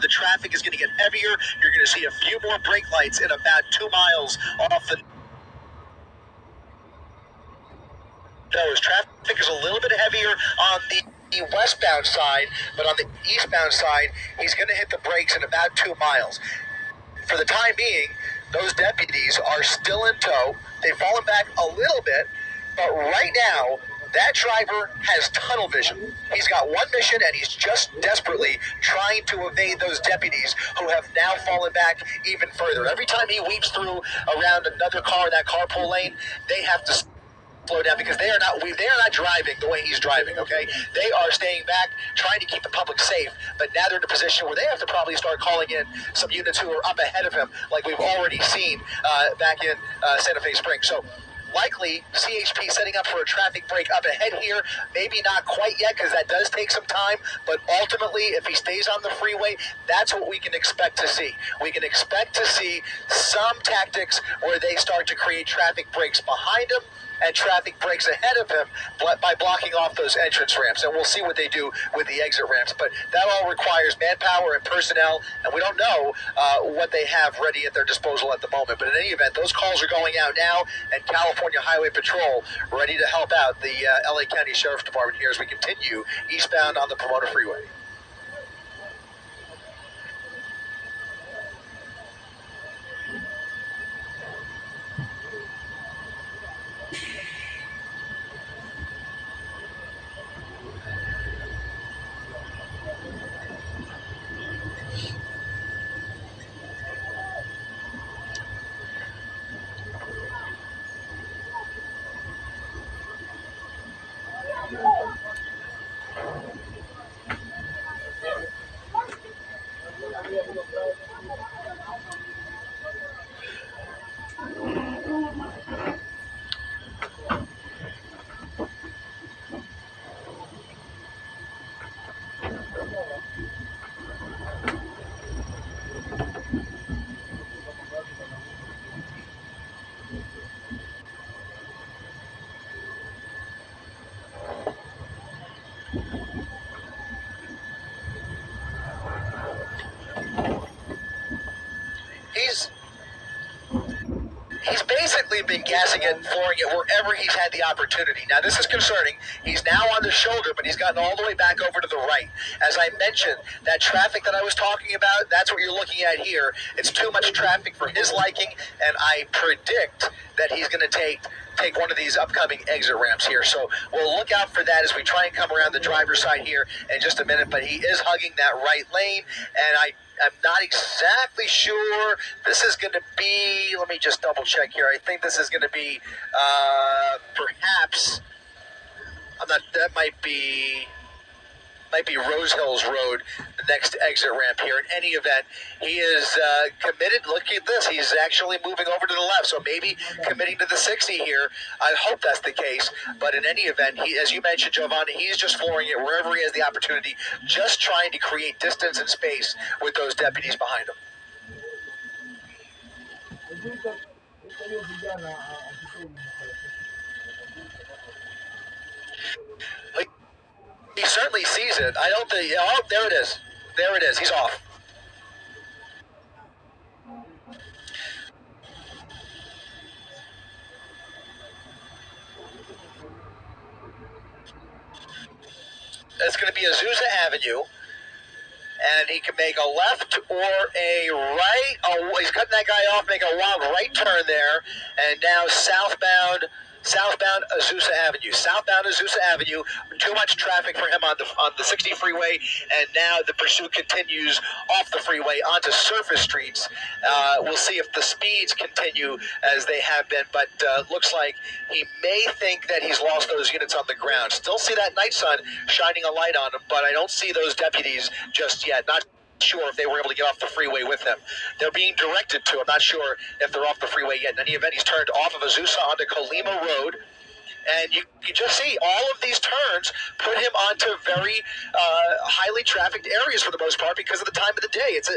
the traffic is going to get heavier. You're going to see a few more brake lights in about 2 miles off the nose. Traffic is a little bit heavier on the westbound side, but on the eastbound side, he's going to hit the brakes in about 2 miles. For the time being, those deputies are still in tow. They've fallen back a little bit, but right now, that driver has tunnel vision. He's got one mission, and he's just desperately trying to evade those deputies who have now fallen back even further. Every time he weaves through around another car in that carpool lane, they have to slow down because they are not driving the way he's driving, okay? They are staying back, trying to keep the public safe, but now they're in a position where they have to probably start calling in some units who are up ahead of him, like we've already seen back in Santa Fe Springs. So likely CHP setting up for a traffic break up ahead here. Maybe not quite yet because that does take some time, but ultimately if he stays on the freeway, that's what we can expect to see. We can expect to see some tactics where they start to create traffic breaks behind him and traffic breaks ahead of him by blocking off those entrance ramps. And we'll see what they do with the exit ramps. But that all requires manpower and personnel, and we don't know what they have ready at their disposal at the moment. But in any event, those calls are going out now, and California Highway Patrol ready to help out the LA County Sheriff's Department here as we continue eastbound on the Pomona Freeway. He's basically been gassing it and flooring it wherever he's had the opportunity. Now, this is concerning. He's now on the shoulder, but he's gotten all the way back over to the right. As I mentioned, that traffic that I was talking about, that's what you're looking at here. It's too much traffic for his liking, and I predict that he's going to take one of these upcoming exit ramps here. So we'll look out for that as we try and come around the driver's side here in just a minute. But he is hugging that right lane, and I'm not exactly sure. This is going to be, let me just double check here. I think this is going to be perhaps, that might be Rose Hills Road, the next exit ramp here. In any event, he is committed. Look at this. He's actually moving over to the left, so maybe committing to the 60 here. I hope that's the case. But in any event, he, as you mentioned, Giovanni, he's just flooring it wherever he has the opportunity, just trying to create distance and space with those deputies behind him. He certainly sees it. I don't think. Oh, there it is. There it is. He's off. It's going to be Azusa Avenue, and he can make a left or a right. Oh, he's cutting that guy off, making a wild right turn there, and now southbound Azusa Avenue. Southbound Azusa Avenue. Too much traffic for him on the 60 freeway, and now the pursuit continues off the freeway onto surface streets. We'll see if the speeds continue as they have been, but looks like he may think that he's lost those units on the ground. Still see that night sun shining a light on him, but I don't see those deputies just yet. Not sure if they were able to get off the freeway with him. They're being directed to. I'm not sure if they're off the freeway yet. In any event, he's turned off of Azusa onto Colima Road. And you just see all of these turns put him onto very highly trafficked areas for the most part because of the time of the day. It's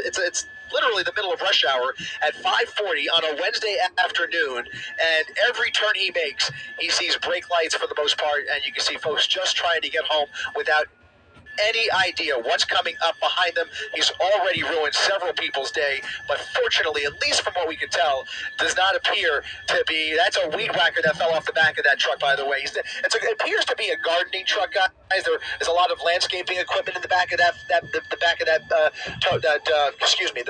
literally the middle of rush hour at 5:40 on a Wednesday afternoon, and every turn he makes, he sees brake lights for the most part, and you can see folks just trying to get home without any idea what's coming up behind them. He's already ruined several people's day, but fortunately, at least from what we can tell, does not appear to be. That's a weed whacker that fell off the back of that truck, by the way. It appears to be a gardening truck, guys. There's a lot of landscaping equipment in the back of the back of that. Excuse me.